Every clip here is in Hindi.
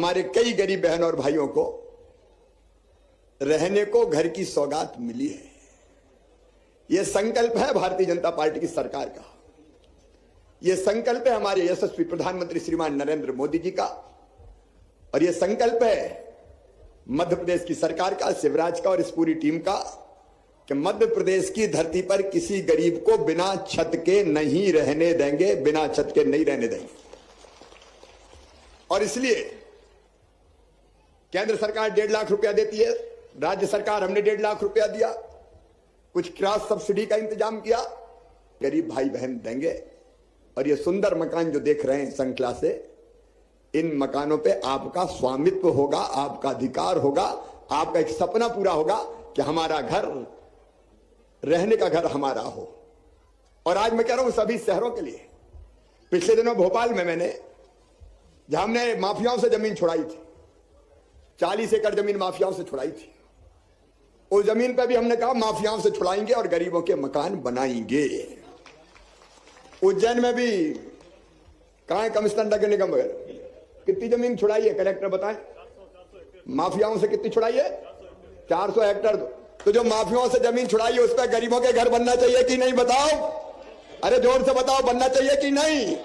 हमारे कई गरीब बहन और भाइयों को रहने को घर की सौगात मिली है। यह संकल्प है भारतीय जनता पार्टी की सरकार का, यह संकल्प है हमारे यशस्वी प्रधानमंत्री श्रीमान नरेंद्र मोदी जी का, और यह संकल्प है मध्य प्रदेश की सरकार का, शिवराज का और इस पूरी टीम का कि मध्य प्रदेश की धरती पर किसी गरीब को बिना छत के नहीं रहने देंगे, बिना छत के नहीं रहने देंगे। और इसलिए केंद्र सरकार 1.5 लाख रुपया देती है, राज्य सरकार हमने 1.5 लाख रुपया दिया, कुछ क्रॉस सब्सिडी का इंतजाम किया, गरीब भाई बहन देंगे। और ये सुंदर मकान जो देख रहे हैं श्रृंखला से, इन मकानों पे आपका स्वामित्व होगा, आपका अधिकार होगा, आपका एक सपना पूरा होगा कि हमारा घर, रहने का घर हमारा हो। और आज मैं कह रहा हूं सभी शहरों के लिए, पिछले दिनों भोपाल में मैंने, जहां हमने माफियाओं से जमीन छुड़ाई थी, 40 एकड़ जमीन माफियाओं से छुड़ाई थी, उस जमीन पर भी हमने कहा माफियाओं से छुड़ाएंगे और गरीबों के मकान बनाएंगे। उज्जैन में भी कहां है कमिश्नर नगर निगम वगैरह, कितनी जमीन छुड़ाई है कलेक्टर बताएं? माफियाओं से कितनी छुड़ाई है? 400 हेक्टेयर। तो जो माफियाओं से जमीन छुड़ाई है उस पर गरीबों के घर बनना चाहिए कि नहीं बताओ? अरे जोर से बताओ, बनना चाहिए कि नहीं?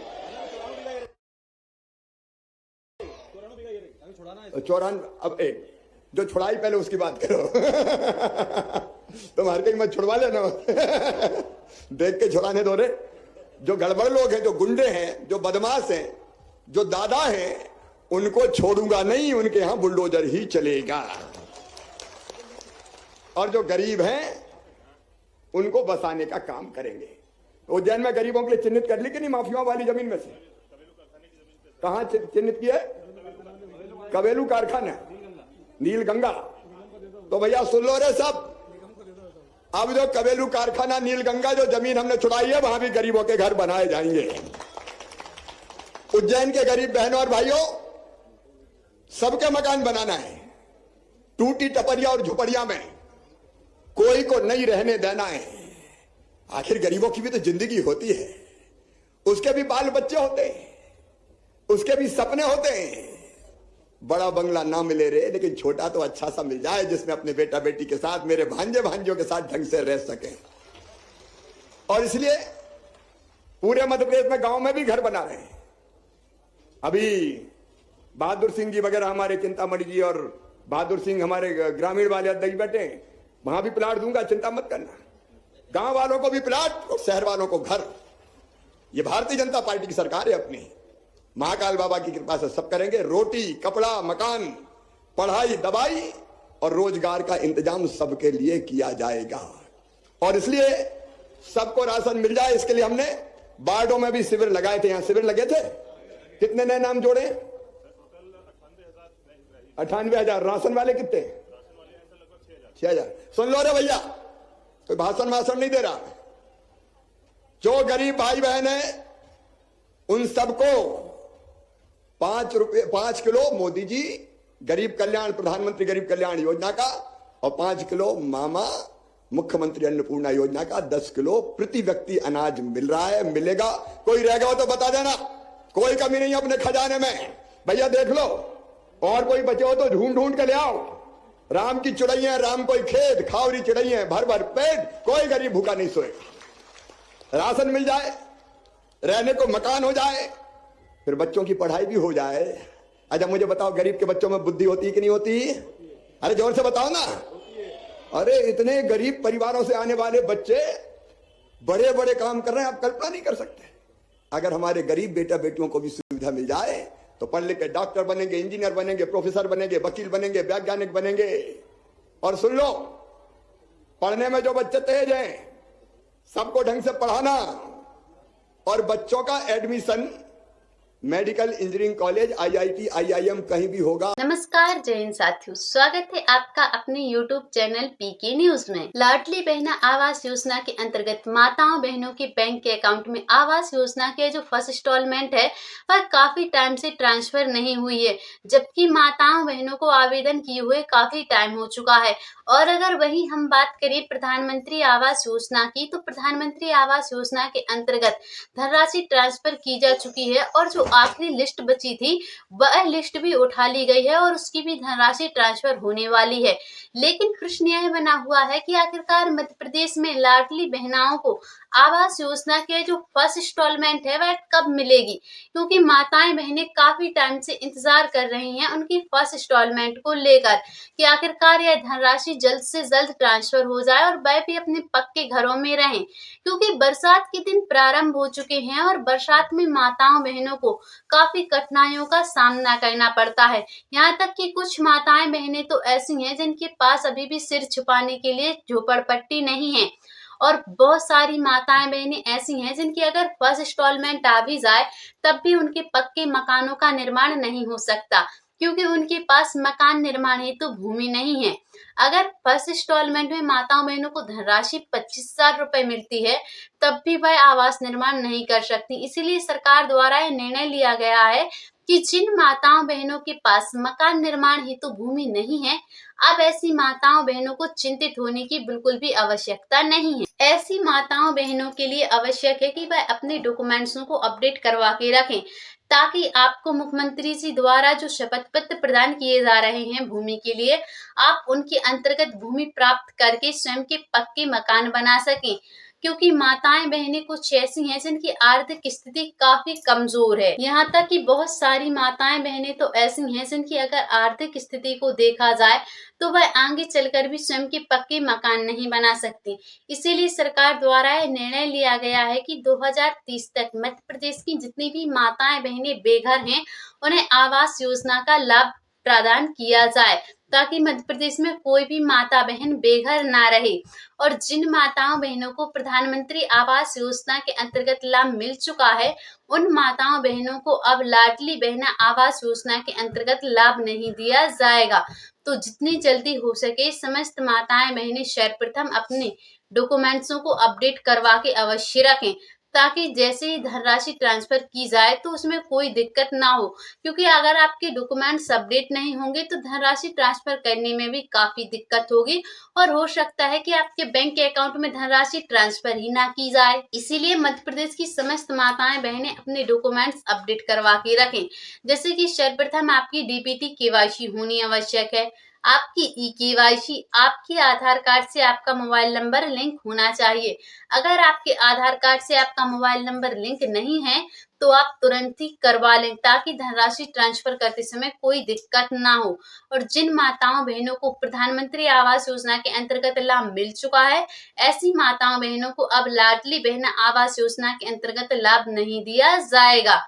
चौरान अब एक जो छुड़ाई पहले उसकी बात करो। तुम हर कहीं मत छुड़वा लेना। देख के छुड़ाने दो रे। जो गड़बड़ लोग हैं, जो गुंडे हैं, जो बदमाश हैं, जो दादा हैं, उनको छोड़ूंगा नहीं, उनके यहां बुलडोजर ही चलेगा। और जो गरीब हैं उनको बसाने का काम करेंगे। उज्जैन में गरीबों के लिए चिन्हित कर ली कि नहीं माफियाओं वाली जमीन में से? कहां चिन्हित किया है? कबेलू कारखाना, नील गंगा। तो भैया सुन लो रे सब, अब जो कबेलू कारखाना, नील गंगा, जो जमीन हमने छुड़ाई है, वहां भी गरीबों के घर बनाए जाएंगे। उज्जैन के गरीब बहनों और भाइयों, सबके मकान बनाना है। टूटी टपरिया और झुपड़िया में कोई को नहीं रहने देना है। आखिर गरीबों की भी तो जिंदगी होती है, उसके भी बाल बच्चे होते हैं, उसके भी सपने होते हैं। बड़ा बंगला ना मिले रे, लेकिन छोटा तो अच्छा सा मिल जाए, जिसमें अपने बेटा बेटी के साथ, मेरे भांजे भांजियों के साथ ढंग से रह सके। और इसलिए पूरे मध्य प्रदेश में गांव में भी घर बना रहे हैं। अभी बहादुर सिंह जी वगैरह, हमारे चिंतामणि जी और बहादुर सिंह हमारे ग्रामीण वाले अध्यक्ष बैठे हैं, वहां भी प्लाट दूंगा, चिंता मत करना। गांव वालों को भी प्लाट और शहर वालों को घर। ये भारतीय जनता पार्टी की सरकार है अपनी, महाकाल बाबा की कृपा से सब करेंगे। रोटी, कपड़ा, मकान, पढ़ाई, दवाई और रोजगार का इंतजाम सबके लिए किया जाएगा। और इसलिए सबको राशन मिल जाए, इसके लिए हमने वार्डों में भी शिविर लगाए थे। यहां शिविर लगे थे, कितने नए नाम जोड़े? 98,000। राशन वाले कितने? 6,000। सुन लो रे भैया, कोई भाषण नहीं दे रहा। जो गरीब भाई बहन है उन सबको 5 किलो मोदी जी गरीब कल्याण, प्रधानमंत्री गरीब कल्याण योजना का, और 5 किलो मामा मुख्यमंत्री अन्नपूर्णा योजना का 10 किलो प्रति व्यक्ति अनाज मिल रहा है, मिलेगा। कोई रह गया हो तो बता देना, कोई कमी नहीं अपने खजाने में। भैया देख लो, और कोई बचे हो तो ढूंढ ढूंढ के ले आओ। राम की चिड़ैया, राम कोई खेत, खावरी चिड़ैया, भर भर पेट, कोई गरीब भूखा नहीं सोएगा। राशन मिल जाए, रहने को मकान हो जाए, फिर बच्चों की पढ़ाई भी हो जाए। अच्छा मुझे बताओ, गरीब के बच्चों में बुद्धि होती है कि नहीं होती? अरे जोर से बताओ ना। अरे इतने गरीब परिवारों से आने वाले बच्चे बड़े बड़े काम कर रहे हैं, आप कल्पना नहीं कर सकते। अगर हमारे गरीब बेटा बेटियों को भी सुविधा मिल जाए तो पढ़ लिख के डॉक्टर बनेंगे, इंजीनियर बनेंगे, प्रोफेसर बनेंगे, वकील बनेंगे, वैज्ञानिक बनेंगे। और सुन लो, पढ़ने में जो बच्चे तेज हैं सबको ढंग से पढ़ाना, और बच्चों का admission medical, engineering college, IIT, IIM कहीं भी होगा। नमस्कार, जय हिंद साथियों, स्वागत है आपका अपने YouTube चैनल PK न्यूज में। लाडली बहना आवास योजना के अंतर्गत माताओं बहनों के बैंक के अकाउंट में आवास योजना के जो फर्स्ट इंस्टॉलमेंट है वह काफी टाइम से ट्रांसफर नहीं हुई है, जबकि माताओं बहनों को आवेदन किए हुए काफी टाइम हो चुका है। और अगर वही हम बात करें प्रधानमंत्री आवास योजना की, तो प्रधानमंत्री आवास योजना के अंतर्गत धनराशि ट्रांसफर की जा चुकी है, और जो आखिरी लिस्ट बची थी वह लिस्ट भी उठा ली गई है और उसकी भी धनराशि ट्रांसफर होने वाली है। लेकिन प्रश्न यह बना हुआ है कि आखिरकार मध्य प्रदेश में लाडली बहनाओं को आवास योजना के जो फर्स्ट इंस्टॉलमेंट है वह कब मिलेगी, क्योंकि माताएं बहनें काफी टाइम से इंतजार कर रही हैं उनकी फर्स्ट इंस्टॉलमेंट को लेकर कि आखिरकार यह धनराशि जल्द से जल्द ट्रांसफर हो जाए और वह भी अपने पक्के घरों में रहें, क्योंकि बरसात के दिन प्रारंभ हो चुके हैं और बरसात में माताओं बहनों को काफी कठिनाइयों का सामना करना पड़ता है। यहाँ तक कि कुछ माताएं बहनें तो ऐसी हैं जिनके पास अभी भी सिर छुपाने के लिए झोपड़पट्टी नहीं है और बहुत सारी माताएं बहनें ऐसी हैं जिनकी अगर फर्स्ट इंस्टॉलमेंट आ भी जाए तब भी उनके पक्के मकानों का निर्माण नहीं हो सकता, क्योंकि उनके पास मकान निर्माण हेतु तो भूमि नहीं है। अगर फर्स्ट इंस्टॉलमेंट में माताओं बहनों को धनराशि 25,000 रुपए मिलती है तब भी वह आवास निर्माण नहीं कर सकती। इसीलिए सरकार द्वारा यह निर्णय लिया गया है कि जिन माताओं बहनों के पास मकान निर्माण हेतु भूमि नहीं है, अब ऐसी माताओं बहनों को चिंतित होने की बिल्कुल भी आवश्यकता नहीं है। ऐसी माताओं बहनों के लिए आवश्यक है कि वह अपने डॉक्यूमेंट्सों को अपडेट करवा के रखें, ताकि आपको मुख्यमंत्री जी द्वारा जो शपथ पत्र प्रदान किए जा रहे हैं भूमि के लिए, आप उनके अंतर्गत भूमि प्राप्त करके स्वयं के पक्के मकान बना सकें। क्योंकि माताएं बहनें कुछ ऐसी हैं जिनकी आर्थिक स्थिति काफी कमजोर है। यहाँ तक कि बहुत सारी माताएं बहनें तो ऐसी हैं जिनकी अगर आर्थिक स्थिति को देखा जाए तो वह आगे चलकर भी स्वयं के पक्के मकान नहीं बना सकती। इसीलिए सरकार द्वारा यह निर्णय लिया गया है कि 2030 तक मध्य प्रदेश की जितनी भी माताएं बहनें बेघर हैं उन्हें आवास योजना का लाभ प्रदान किया जाए, ताकि मध्य प्रदेश में कोई भी माता बहन बेघर ना रहे। और जिन माताओं बहनों को प्रधानमंत्री आवास योजना के अंतर्गत लाभ मिल चुका है, उन माताओं बहनों को अब लाडली बहना आवास योजना के अंतर्गत लाभ नहीं दिया जाएगा। तो जितनी जल्दी हो सके समस्त माताएं बहनें सर्वप्रथम अपने डॉक्यूमेंट्सों को अपडेट करवा के अवश्य रखें, ताकि जैसे ही धनराशि ट्रांसफर की जाए तो उसमें कोई दिक्कत ना हो। क्योंकि अगर आपके डॉक्यूमेंट्स अपडेट नहीं होंगे तो धनराशि ट्रांसफर करने में भी काफी दिक्कत होगी और हो सकता है कि आपके बैंक के अकाउंट में धनराशि ट्रांसफर ही ना की जाए। इसीलिए मध्य प्रदेश की समस्त माताएं बहनें अपने डॉक्यूमेंट्स अपडेट करवा के रखें। जैसे कि सर्वप्रथम आपकी डीबीटी केवाईसी होनी आवश्यक है, आपकी ई-केवाईसी, आपके आधार कार्ड से आपका मोबाइल नंबर लिंक होना चाहिए। अगर आपके आधार कार्ड से आपका मोबाइल नंबर लिंक नहीं है तो आप तुरंत ही करवा लें, ताकि धनराशि ट्रांसफर करते समय कोई दिक्कत ना हो। और जिन माताओं बहनों को प्रधानमंत्री आवास योजना के अंतर्गत लाभ मिल चुका है, ऐसी माताओं बहनों को अब लाडली बहना आवास योजना के अंतर्गत लाभ नहीं दिया जाएगा।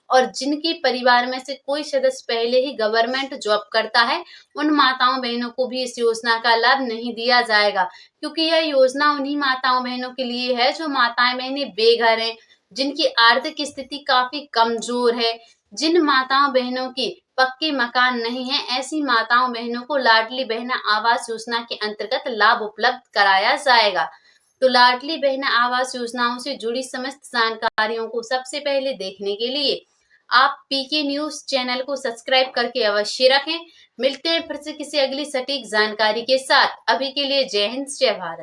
और जिनके परिवार में से कोई सदस्य पहले ही गवर्नमेंट जॉब करता है, उन माताओं बहनों को भी इस योजना का लाभ नहीं दिया जाएगा, क्योंकि यह योजना उन्हीं माताओं बहनों के लिए है जो माताएं बहनें बेघर हैं, जिनकी आर्थिक स्थिति काफी कमजोर है, जिन माताओं बहनों के पक्के मकान नहीं है। ऐसी माताओं बहनों को लाडली बहना आवास योजना के अंतर्गत लाभ उपलब्ध कराया जाएगा। तो लाडली बहना आवास योजनाओं से जुड़ी समस्त जानकारियों को सबसे पहले देखने के लिए आप पीके न्यूज चैनल को सब्सक्राइब करके अवश्य रखें। मिलते हैं फिर से किसी अगली सटीक जानकारी के साथ। अभी के लिए जय हिंद, जय भारत।